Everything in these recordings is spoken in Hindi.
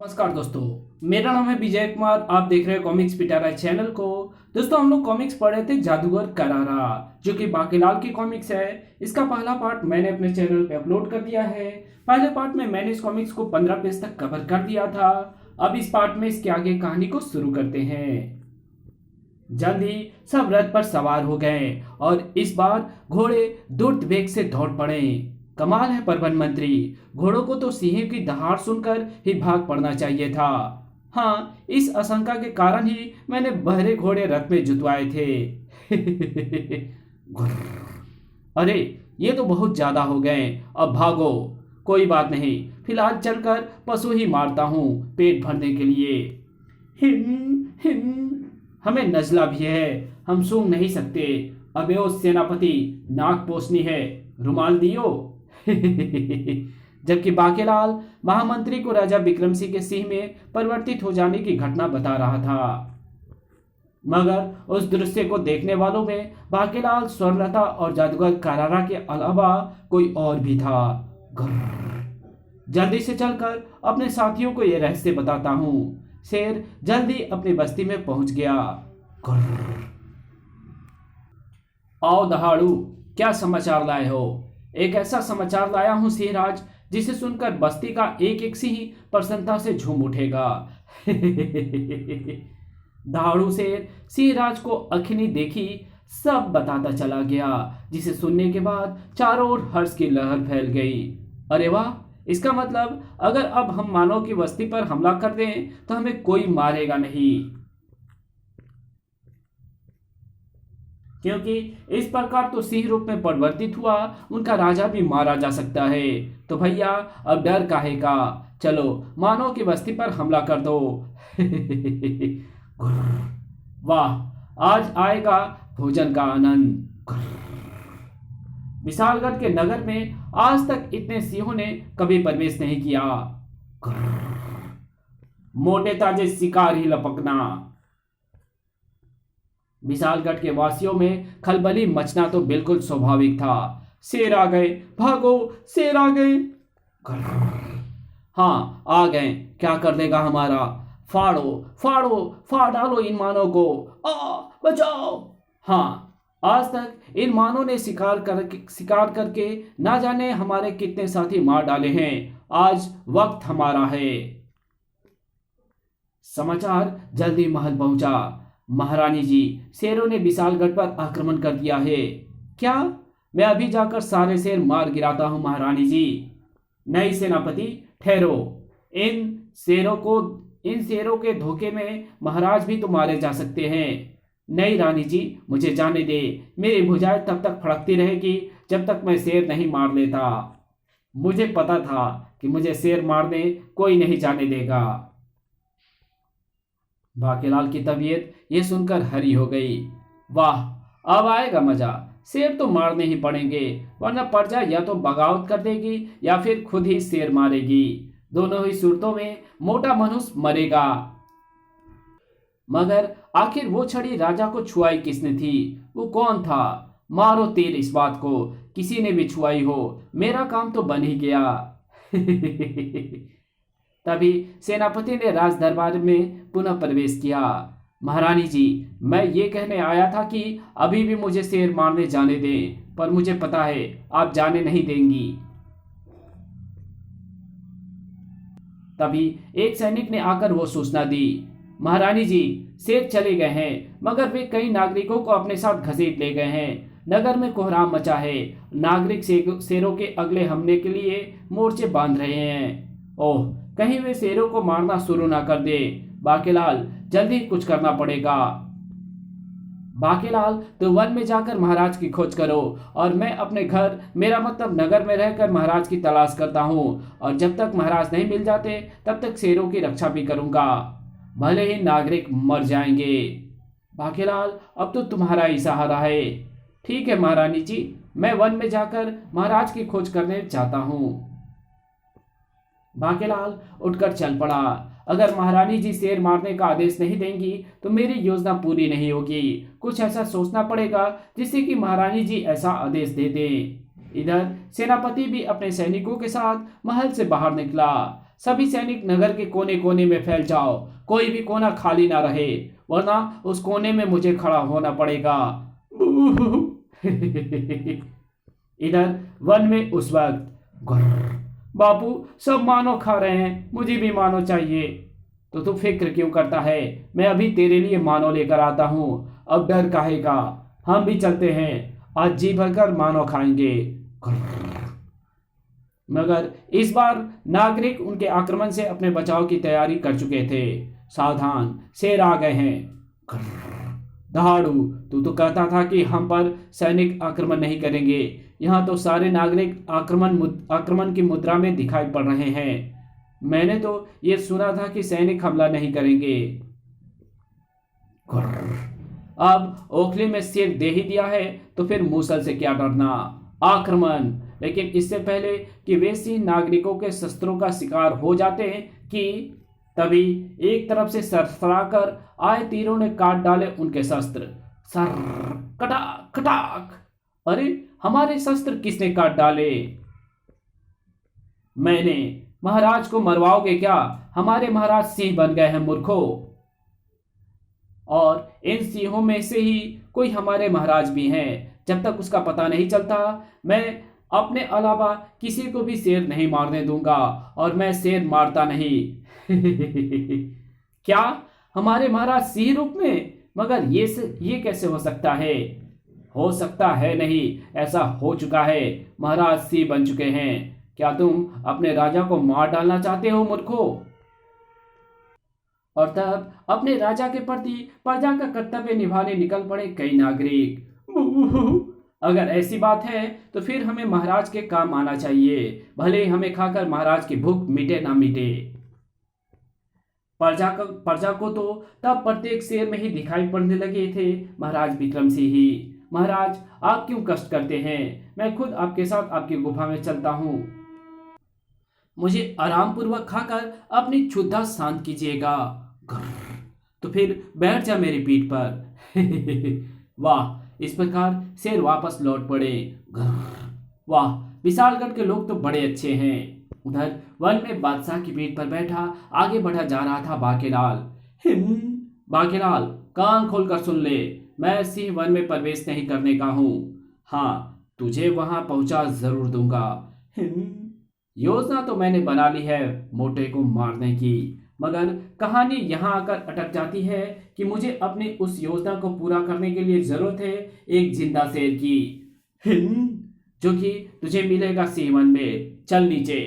नमस्कार दोस्तों। मेरा नाम है विजय कुमार। आप देख रहे हैं कॉमिक्स पिटारा चैनल को। दोस्तों, हम लोग कॉमिक्स पढ़े थे जादूगर करारा, जो कि बाकीलाल की कॉमिक्स है। इसका पहला पार्ट मैंने अपने चैनल पे अपलोड कर दिया है। पहले पार्ट में मैंने इस कॉमिक्स को 15 पेज तक कवर कर दिया था। अब इस पार्ट में इसके आगे कहानी को शुरू करते हैं। जल्द ही सब रथ पर सवार हो गए और इस बार घोड़े द्रुत वेग से दौड़ पड़े। कमाल है परिवहन मंत्री, घोड़ों को तो सिंह की दहाड़ सुनकर ही भाग पड़ना चाहिए था। हाँ, इस आशंका के कारण ही मैंने बहरे घोड़े रथ में जुतवाए थे। अरे, ये तो बहुत ज्यादा हो गए। अब भागो। कोई बात नहीं, फिलहाल चलकर पशु ही मारता हूँ पेट भरने के लिए। हिम हिम, हमें नजला भी है, हम सूंघ नहीं सकते। अबे ओ सेनापति, नाक पोंछनी है, रुमाल दियो। जबकि बाकेलाल महामंत्री को राजा विक्रम सिंह के सिंह में परिवर्तित हो जाने की घटना बता रहा था। मगर उस दृश्य को देखने वालों में बाकेलाल, स्वर्णलता और जादूगर करारा के अलावा कोई और भी था। जल्दी से चलकर अपने साथियों को यह रहस्य बताता हूँ। शेर जल्दी अपनी बस्ती में पहुंच गया। आओ दहाड़ू, क्या समाचार लाए हो? एक ऐसा समाचार लाया हूं सिंहराज, जिसे सुनकर बस्ती का एक एक सिंह प्रसन्नता से झूम उठेगा। दहाड़ू शेर सिंहराज को अखनी देखी सब बताता चला गया, जिसे सुनने के बाद चारों ओर हर्ष की लहर फैल गई। अरे वाह, इसका मतलब अगर अब हम मानव की बस्ती पर हमला कर दें तो हमें कोई मारेगा नहीं, क्योंकि इस प्रकार तो सिंह रूप में परिवर्तित हुआ उनका राजा भी मारा जा सकता है। तो भैया, अब डर काहे का, चलो मानव की बस्ती पर हमला कर दो। वाह, आज आएगा भोजन का आनंद। विशालगढ़ के नगर में आज तक इतने सिंहों ने कभी प्रवेश नहीं किया। मोटे ताजे शिकार ही लपकना। विशालगढ़ के वासियों में खलबली मचना तो बिल्कुल स्वाभाविक था। शेर आ गए, भागो, शेर आ गए। हाँ, आ गए, क्या कर देगा हमारा? फाड़ो फाड़ो, फाड़ डालो इन मानव को, बचाओ। हाँ, आज तक इन मानव ने शिकार करके ना जाने हमारे कितने साथी मार डाले हैं। आज वक्त हमारा है। समाचार जल्दी महल पहुंचा। महारानी जी, शेरों ने विशालगढ़ पर आक्रमण कर दिया है। क्या? मैं अभी जाकर सारे शेर मार गिराता हूं महारानी जी। नहीं सेनापति, ठहरो। इन शेरों के धोखे में महाराज भी तो मारे जा सकते हैं। नहीं रानी जी, मुझे जाने दे। मेरी भुजाएं तब तक फड़कती रहेगी जब तक मैं शेर नहीं मार लेता। मुझे पता था कि मुझे शेर मारने कोई नहीं जाने देगा। बाकेलाल की तबीयत ये सुनकर हरी हो गई। वाह, अब आएगा मजा। शेर तो मारने ही पड़ेंगे, वरना प्रजा या तो बगावत कर देगी या फिर खुद ही शेर मारेगी। दोनों ही सूरतों में मोटा मनुष्य मरेगा। मगर आखिर वो छड़ी राजा को छुआई किसने थी? वो कौन था? मारो तीर इस बात को, किसी ने भी छुआई हो, मेरा काम तो बन ही गया। तभी सेनापति ने राज दरबार में पुनः प्रवेश किया। महारानी जी, मैं ये कहने आया था कि अभी भी मुझे शेर मारने जाने दें, पर मुझे पता है आप जाने नहीं देंगी। तभी एक सैनिक ने आकर वो सूचना दी। महारानी जी, शेर चले गए हैं, मगर वे कई नागरिकों को अपने साथ घसीट ले गए हैं। नगर में कोहराम मचा है। नागरिक शेरों के अगले हमले के लिए मोर्चे बांध रहे हैं। ओह, कहीं वे शेरों को मारना शुरू ना कर दे। बाकेलाल, जल्दी कुछ करना पड़ेगा। बाकेलाल, तो वन में जाकर महाराज की खोज करो, और मैं अपने घर, मेरा मतलब नगर में रहकर महाराज की तलाश करता हूँ। और जब तक महाराज नहीं मिल जाते तब तक शेरों की रक्षा भी करूंगा, भले ही नागरिक मर जाएंगे। बाकेलाल, अब तो तुम्हारा ही सहारा है। ठीक है महारानी जी, मैं वन में जाकर महाराज की खोज करने चाहता हूँ। बाकेलाल उठकर चल पड़ा। अगर महारानी जी शेर मारने का आदेश नहीं देंगी तो मेरी योजना पूरी नहीं होगी। कुछ ऐसा सोचना पड़ेगा जिससे कि महारानी जी ऐसा आदेश दे दें। इधर सेनापति भी अपने सैनिकों के साथ महल से बाहर निकला। सभी सैनिक नगर के कोने कोने में फैल जाओ, कोई भी कोना खाली ना रहे, वरना उस कोने में मुझे खड़ा होना पड़ेगा। इधर वन में उस वक्त गुर्र, बापू सब मानो खा रहे हैं, मुझे भी मानो चाहिए। तो तू फिक्र क्यों करता है, मैं अभी तेरे लिए मानो लेकर आता हूं, अब डर काहे का, हम भी चलते हैं, आज जी भरकर मानो खाएंगे। मगर इस बार नागरिक उनके आक्रमण से अपने बचाव की तैयारी कर चुके थे। सावधान, शेर आ गए हैं। दहाड़ू, तू तो कहता था कि हम पर सैनिक आक्रमण नहीं करेंगे, यहाँ तो सारे नागरिक आक्रमण की मुद्रा में दिखाई पड़ रहे हैं। मैंने तो ये सुना था कि सैनिक हमला नहीं करेंगे। अब ओखली में सिर दे ही दिया है तो फिर मूसल से क्या डरना, आक्रमण। लेकिन इससे पहले कि वे सिंह नागरिकों के शस्त्रों का शिकार हो जाते कि तभी एक तरफ से सरसराकर आए तीरों ने काट डाले उनके शस्त्र। सर कटाक कटाक। अरे हमारे शस्त्र किसने काट डाले? मैंने। महाराज को मरवाओगे क्या? हमारे महाराज सिंह बन गए हैं मूर्खों, और इन सिंहों में से ही कोई हमारे महाराज भी हैं। जब तक उसका पता नहीं चलता मैं अपने अलावा किसी को भी शेर नहीं मारने दूंगा, और मैं शेर मारता नहीं। क्या हमारे महाराज सिंह रूप में? मगर ये कैसे हो सकता है? हो सकता है नहीं, ऐसा हो चुका है, महाराज सिंह बन चुके हैं। क्या तुम अपने राजा को मार डालना चाहते हो मूर्खों? और तब अपने राजा के प्रति प्रजा का कर्तव्य निभाने निकल पड़े कई नागरिक। अगर ऐसी बात है तो फिर हमें महाराज के काम आना चाहिए, भले ही हमें खाकर महाराज की भूख मिटे ना मिटे। प्रजा को तो तब प्रत्येक शेर में ही दिखाई पड़ने लगे थे महाराज विक्रम सिंह ही। महाराज आप क्यों कष्ट करते हैं? मैं खुद आपके साथ आपकी गुफा में चलता हूँ, मुझे आराम पूर्वक खाकर अपनी क्षुधा शांत कीजिएगा। तो फिर बैठ जा मेरी पीठ पर। वाह, इस प्रकार शेर वापस लौट पड़े। वाह, विशालगढ़ के लोग तो बड़े अच्छे हैं। उधर वन में बादशाह की पीठ पर बैठा आगे बढ़ा जा रहा था बाकेलाल। बाकेलाल, कान खोलकर सुन ले, मैं सिंह वन में प्रवेश नहीं करने का हूं। हाँ, तुझे वहां पहुंचा जरूर दूंगा। योजना तो मैंने बना ली है मोटे को मारने की, मगर कहानी यहाँ आकर अटक जाती है कि मुझे अपनी उस योजना को पूरा करने के लिए जरूरत है एक जिंदा शेर की, जो कि तुझे मिलेगा सीवन में। चल नीचे।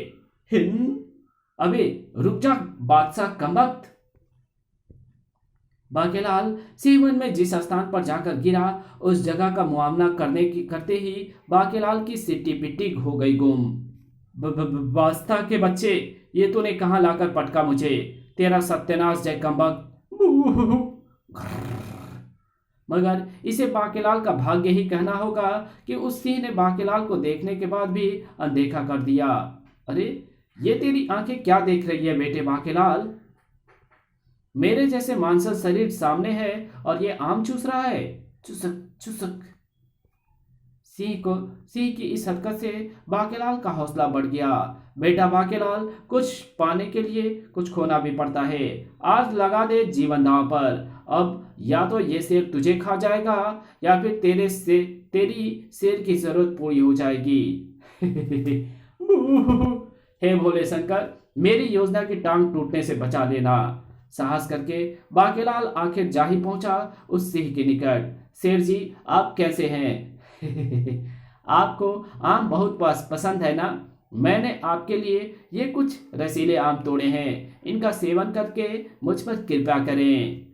अबे रुक जा बादशाह कमबख्त। बाकेलाल सीवन में जिस स्थान पर जाकर गिरा उस जगह का मुआयना करते ही बाकेलाल की सिट्टी पिट्टी हो गई गुम। बादशाह के बच्चे, ये तूने कहाँ लाकर पटका मुझे? तेरा सत्यानाश जय कमबख्त। मगर इसे बाकेलाल का भाग्य ही कहना होगा कि उस सिंह ने बाकेलाल को देखने के बाद भी अनदेखा कर दिया। अरे ये तेरी आंखें क्या देख रही है बेटे बाकेलाल? मेरे जैसे मांसल शरीर सामने है और ये आम चूस रहा है। चुसक चुसक। सिंह की इस हरकत से बाकेलाल का हौसला बढ़ गया। बेटा बाकेलाल, कुछ पाने के लिए कुछ खोना भी पड़ता है। आज लगा दे जीवन दांव पर। अब या तो ये शेर तुझे खा जाएगा या फिर तेरी शेर की जरूरत पूरी हो जाएगी। हे भोले शंकर, मेरी योजना की टांग टूटने से बचा लेना। साहस करके बाकेलाल आखिर जा ही पहुंचा उस सिंह के निकट। शेर जी, आप कैसे हैं? आपको आम बहुत पसंद है ना? मैंने आपके लिए ये कुछ रसीले आम तोड़े हैं, इनका सेवन करके मुझ पर कृपा करें।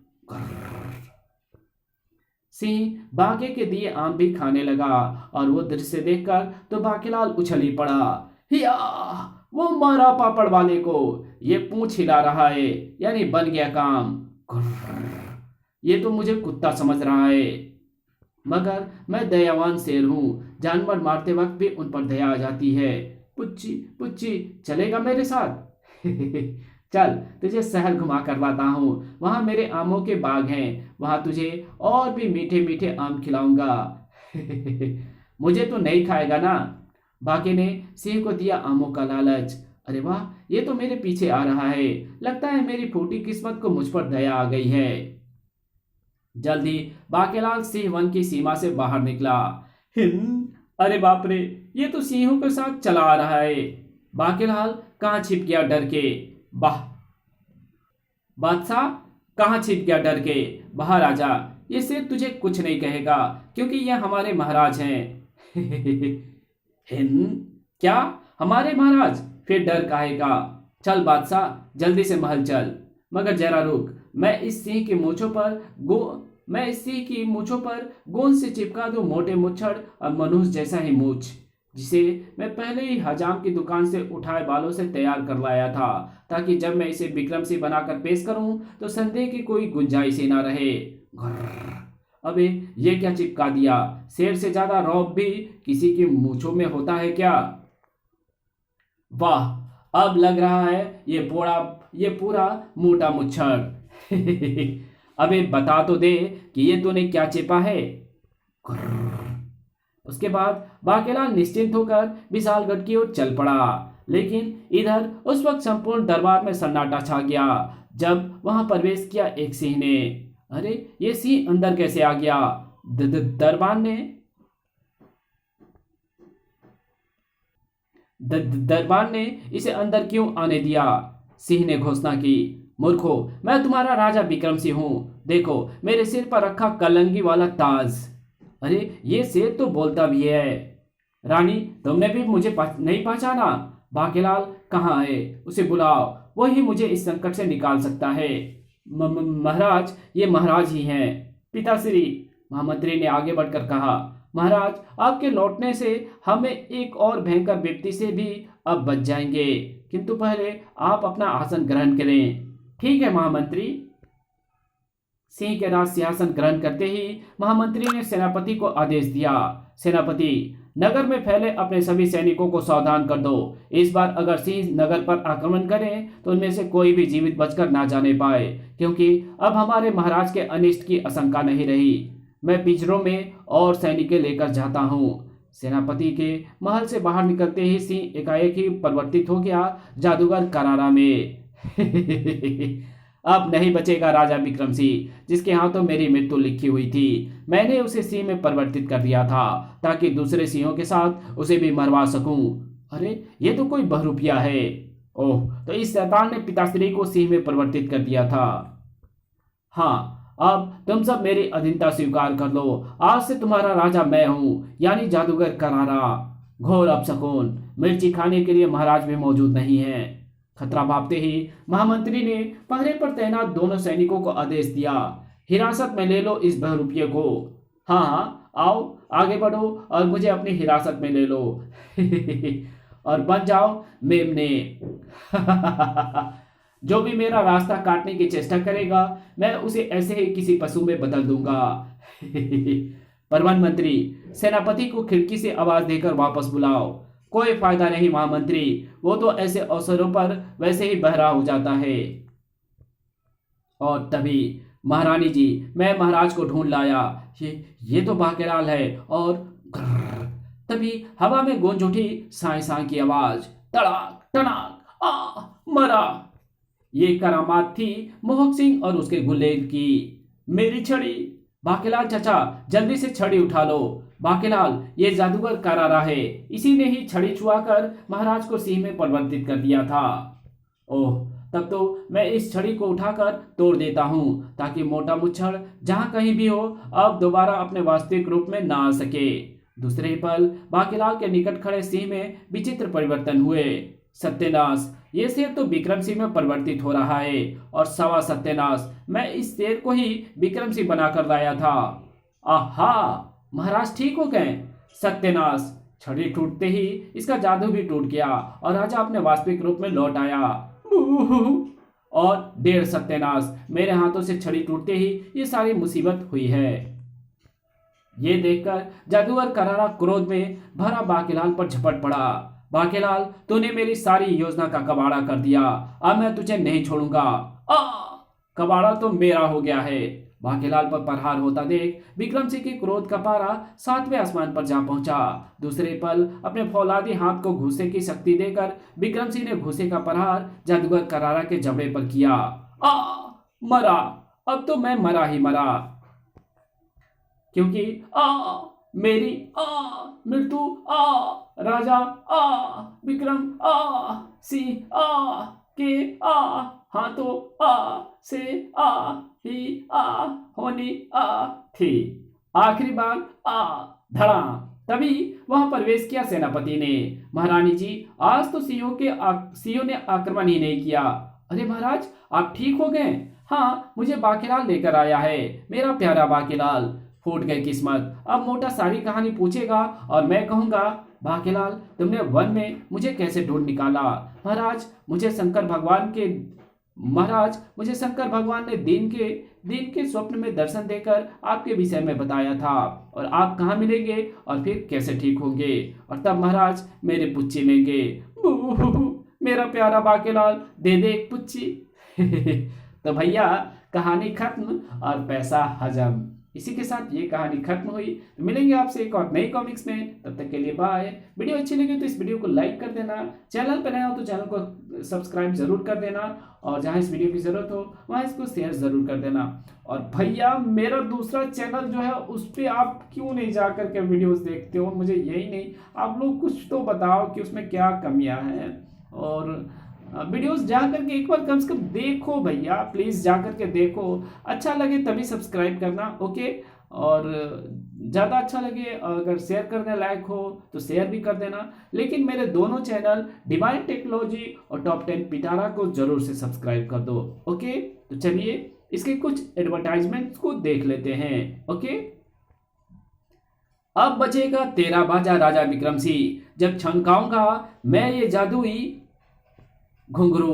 सिंह बाके के दिए आम भी खाने लगा और वो दृश्य देखकर तो बाकेलाल उछल ही पड़ा। हिया, वो मारा पापड़ वाले को, ये पूंछ हिला रहा है, यानी बन गया काम। ये तो मुझे कुत्ता समझ रहा है, मगर मैं दयावान शेर हूं, जानवर मारते वक्त भी उन पर दया आ जाती है। पुच्ची पुच्ची, चलेगा मेरे साथ? चल, तुझे शहर घुमा कर लाता हूँ, वहां मेरे आमों के बाग हैं, वहां तुझे और भी मीठे मीठे आम खिलाऊंगा। मुझे तो नहीं खाएगा ना? बाके ने सिंह को दिया आमों का लालच। अरे वाह, ये तो मेरे पीछे आ रहा है। लगता है मेरी फूटी किस्मत को मुझ पर दया आ गई है। जल्दी बाकेलाल सिंह वन की सीमा से बाहर निकला। हिंद, अरे बाप रे, ये तो सिंहों के साथ चला आ रहा है। बाकेलाल कहाँ छिप गया डर के। बाह, बादशाह कहाँ छिप गया डर के, बाहर आ जा। ये शेर तुझे कुछ नहीं कहेगा क्योंकि ये हमारे महाराज हैं। हिंद, क्या हमारे महाराज? फिर डर काहे का। चल बादशाह, जल्दी से महल चल। मगर जरा रुक, मैं इस सिंह की मूछों पर गोंद से चिपका दूं मोटे मुच्छड़ और मनुष्य जैसा ही मूछ, जिसे मैं पहले ही हजाम की दुकान से उठाए बालों से तैयार कर लाया था, ताकि जब मैं इसे विक्रम सिंह बनाकर पेश करूं तो संदेह की कोई गुंजाइश ही ना रहे। घर्र, अबे ये क्या चिपका दिया? शेर से ज्यादा रौब भी किसी की मूछों में होता है क्या? वाह, अब लग रहा है ये पूरा मोटा मुच्छर। अबे बता तो दे कि ये तूने क्या चिपा है। उसके बाद बाकेलाल निश्चिंत होकर विशालगढ़ की ओर चल पड़ा। लेकिन इधर उस वक्त संपूर्ण दरबार में सन्नाटा छा गया जब वहां प्रवेश किया एक सिंह ने। अरे ये सिंह अंदर कैसे आ गया? दरबार ने इसे अंदर क्यों आने दिया? सिंह ने घोषणा की। मूर्खो, मैं तुम्हारा राजा विक्रम सिंह हूं। देखो मेरे सिर पर रखा कलंगी वाला ताज। अरे ये शेर तो बोलता भी है। रानी, तुमने भी मुझे नहीं पहचाना? बाकेलाल कहाँ है? उसे बुलाओ, वही मुझे इस संकट से निकाल सकता है। महाराज, ये महाराज ही हैं। पिताश्री, महामंत्री ने आगे बढ़कर कहा। महाराज, आपके लौटने से हमें एक और भयंकर विपत्ति से भी अब बच जाएंगे, किंतु पहले आप अपना आसन ग्रहण करें। ठीक है महामंत्री। सिंह के राज सिंहासन ग्रहण करते ही महामंत्री ने सेनापति को आदेश दिया। सेनापति, नगर में फैले अपने सभी सैनिकों को सावधान कर दो। इस बार अगर सिंह नगर पर आक्रमण करें तो उनमें से कोई भी जीवित बचकर ना जाने पाए, क्योंकि अब हमारे महाराज के अनिष्ट की आशंका नहीं रही। मैं पिंजरों में और सैनिकें लेकर जाता हूँ। सेनापति के महल से बाहर निकलते ही सिंह एकाएक ही परिवर्तित हो गया जादूगर करारा में। अब नहीं बचेगा राजा विक्रम सिंह, जिसके हाथों मेरी मृत्यु लिखी हुई थी। मैंने उसे सिंह में परिवर्तित कर दिया था ताकि दूसरे सिंहों के साथ उसे भी मरवा सकूं। अरे ये तो कोई बहरूपिया है। ओह, तो इस शैतान ने पिताश्री को सिंह में परिवर्तित कर दिया था। हाँ, अब तुम सब मेरी अधीनता स्वीकार कर लो। आज से तुम्हारा राजा मैं हूं, यानी जादूगर करारा। घोर अपशकुन, मिर्ची खाने के लिए महाराज भी मौजूद नहीं है। खतरा भापते ही महामंत्री ने पहरे पर तैनात दोनों सैनिकों को आदेश दिया। हिरासत में ले लो इस बहरूपिये को। हाँ हाँ, आओ आगे बढ़ो और मुझे अपनी हिरासत में ले लो। और बन जाओ मेमने। जो भी मेरा रास्ता काटने की चेष्टा करेगा, मैं उसे ऐसे ही किसी पशु में बदल दूंगा। प्रधानमंत्री, सेनापति को खिड़की से आवाज देकर वापस बुलाओ। कोई फायदा नहीं महामंत्री, वो तो ऐसे अवसरों पर वैसे ही बहरा हो जाता है। और तभी, महारानी जी, मैं महाराज को ढूंढ लाया। ये तो बाकेलाल है। और तभी हवा में गूंज उठी साई साई की आवाज। तड़ाक टनाक, मरा। ये करामात थी मोहक सिंह और उसके गुलेल की। मेरी छड़ी! बाकेलाल चाचा, जल्दी से छड़ी उठा लो। बाकेलाल, ये जादूगर करारा है। इसी ने ही छड़ी छुआकर महाराज को सिंह में परिवर्तित कर दिया था। ओह, तब तो मैं इस छड़ी को उठाकर तोड़ देता हूँ, ताकि मोटा मुच्छड़ जहाँ कहीं भी हो अब दोबारा अपने वास्तविक रूप में ना आ सके। दूसरे ही पल बाकेलाल के निकट खड़े सिंह में विचित्र परिवर्तन हुए। सत्यानाश, ये शेर तो विक्रम सिंह में परिवर्तित हो रहा है। और सवा सत्यानाश, मैं इस शेर को ही विक्रम सिंह बनाकर लाया था। आहा, महाराज ठीक हो गए। सत्यानाश, छड़ी टूटते ही इसका जादू भी टूट गया और राजा अपने वास्तविक रूप में लौट आया। और डेढ़ सत्यानाश, मेरे हाथों से छड़ी टूटते ही ये सारी मुसीबत हुई है। ये देखकर जादूगर करारा क्रोध में भरा बाकेलाल पर झपट पड़ा। बाकेलाल, तूने मेरी सारी योजना का कबाड़ा कर दिया। अब मैं तुझे नहीं छोड़ूंगा। कबाड़ा तो मेरा हो गया है। बाकीलाल पर प्रहार होता देख विक्रम सिंह के क्रोध का पारा 7वें आसमान पर जा पहुंचा। दूसरे पल अपने फौलादी हाथ को घूसे की शक्ति देकर विक्रम सिंह ने घूसे का प्रहार जादूगर करारा के जबड़े पर किया। आ मरा, अब तो मैं मरा ही मरा, क्योंकि मेरी मृत्यु राजा विक्रम सिंह के हाथों से ही होनी थी। आखिरी बार धड़ाम। तभी वहां प्रवेश किया सेनापति ने। महारानी जी, आज तो सिंह ने आक्रमण ही नहीं किया। अरे महाराज, आप ठीक हो गए? हाँ, मुझे बाकीलाल लेकर आया है। मेरा प्यारा बाकीलाल। फूट गई किस्मत। अब मोटा सारी कहानी पूछेगा और मैं कहूंगा, बाकीलाल तुमने वन में मुझे कैसे ढूंढ निकाला? महाराज, मुझे शंकर भगवान ने दिन के स्वप्न में दर्शन देकर आपके विषय में बताया था, और आप कहाँ मिलेंगे और फिर कैसे ठीक होंगे, और तब महाराज मेरे पुच्ची लेंगे। मेरा प्यारा बाकीलाल, दे दे एक पुच्ची। तो भैया, कहानी खत्म और पैसा हजम। इसी के साथ ये कहानी खत्म हुई। तो मिलेंगे आपसे एक और नई कॉमिक्स में, तब तक के लिए बाय। वीडियो अच्छी लगी तो इस वीडियो को लाइक कर देना, चैनल पर नए हो तो चैनल को सब्सक्राइब जरूर कर देना, और जहां इस वीडियो की जरूरत हो वहां इसको शेयर जरूर कर देना। और भैया, मेरा दूसरा चैनल जो है उस पर आप क्यों नहीं जा करके वीडियोस देखते हो? मुझे यही नहीं, आप लोग कुछ तो बताओ कि उसमें क्या कमियां हैं, और वीडियोस जा करके एक बार कम से कम देखो भैया, प्लीज़ जा करके देखो। अच्छा लगे तभी सब्सक्राइब करना, ओके? और ज़्यादा अच्छा लगे, अगर शेयर करने लायक हो तो शेयर भी कर देना। लेकिन मेरे दोनों चैनल डिवाइन टेक्नोलॉजी और टॉप 10 पिटारा को जरूर से सब्सक्राइब कर दो, ओके? तो चलिए इसके कुछ एडवर्टाइजमेंट्स को देख लेते हैं, ओके? अब बचेगा तेरा बाजा राजा विक्रम सिंह, जब छनकाऊंगा मैं ये जादुई घुंघरू।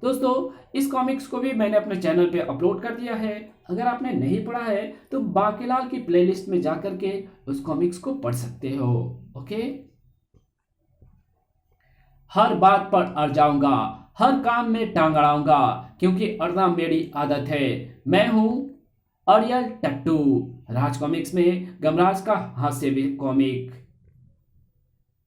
दोस्तों, इस कॉमिक्स को भी मैंने अपने चैनल पे अपलोड कर दिया है। अगर आपने नहीं पढ़ा है तो बाकीलाल की प्लेलिस्ट में जाकर के उस कॉमिक्स को पढ़ सकते हो, ओके? हर बात पर अड़ जाऊंगा, हर काम में टांग अड़ाऊंगा, क्योंकि अड़ना मेरी आदत है। मैं हूं अरियल टट्टू। राज कॉमिक्स में गमराज का हास्य भी कॉमिक।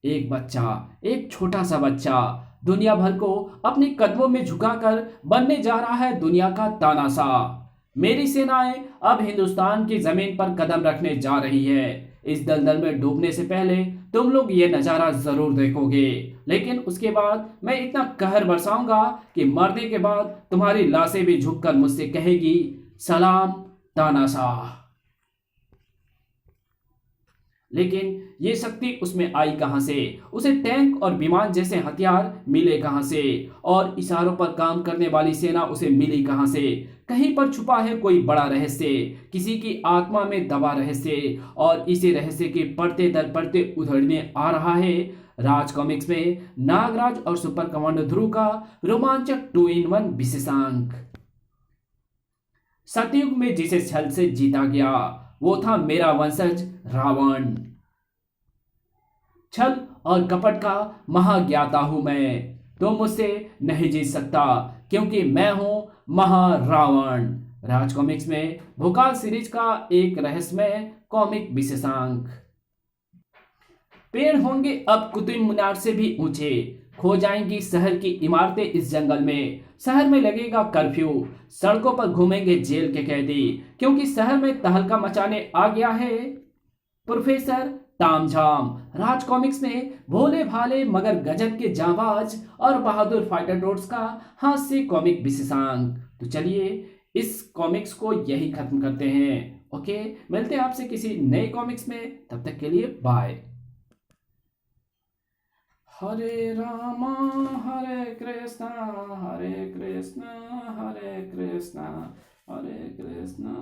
एक छोटा सा बच्चा दुनिया भर को अपने कदमों में झुकाकर बनने जा रहा है दुनिया का तानाशाह। मेरी सेनाएं अब हिंदुस्तान की जमीन पर कदम रखने जा रही है। इस दलदल में डूबने से पहले तुम लोग ये नजारा जरूर देखोगे, लेकिन उसके बाद मैं इतना कहर बरसाऊंगा कि मरने के बाद तुम्हारी लाशें भी झुककर मुझसे कहेगी, सलाम तानाशाह। लेकिन ये शक्ति उसमें आई कहां से? उसे टैंक और विमान जैसे हथियार मिले कहां से? और इशारों पर काम करने वाली सेना उसे मिली कहां से? कहीं पर छुपा है कोई बड़ा रहस्य, किसी की आत्मा में दबा रहस्य, और इसी रहस्य के पढ़ते दर पढ़ते उधड़ने आ रहा है राज कॉमिक्स में नागराज और सुपर कमांडो ध्रुव का रोमांचक 2-in-1 विशेषांक। सतयुग में जिसे छल से जीता गया वो था मेरा वंशज रावण। छल और कपट का महाज्ञाता हूं मैं, तो मुझसे नहीं जीत सकता, क्योंकि मैं हूं महारावण। राज कॉमिक्स में भोकाल सीरीज का एक रहस्यमय कॉमिक विशेषांक। पेड़ होंगे अब कुतुब मीनार से भी ऊंचे, खो जाएंगी शहर की इमारतें इस जंगल में। शहर में लगेगा कर्फ्यू, सड़कों पर घूमेंगे जेल के कैदी, क्योंकि शहर में तहलका मचाने आ गया है प्रोफेसर तामझाम। राज कॉमिक्स में भोले भाले मगर गजब के जांबाज और बहादुर फाइटर ड्रोट्स का हास्य कॉमिक विशेषांक। तो चलिए इस कॉमिक्स को यही खत्म करते हैं, ओके? मिलते हैं आपसे किसी नए कॉमिक्स में, तब तक के लिए बाय। हरे रामा हरे कृष्णा हरे कृष्णा हरे कृष्णा हरे कृष्णा।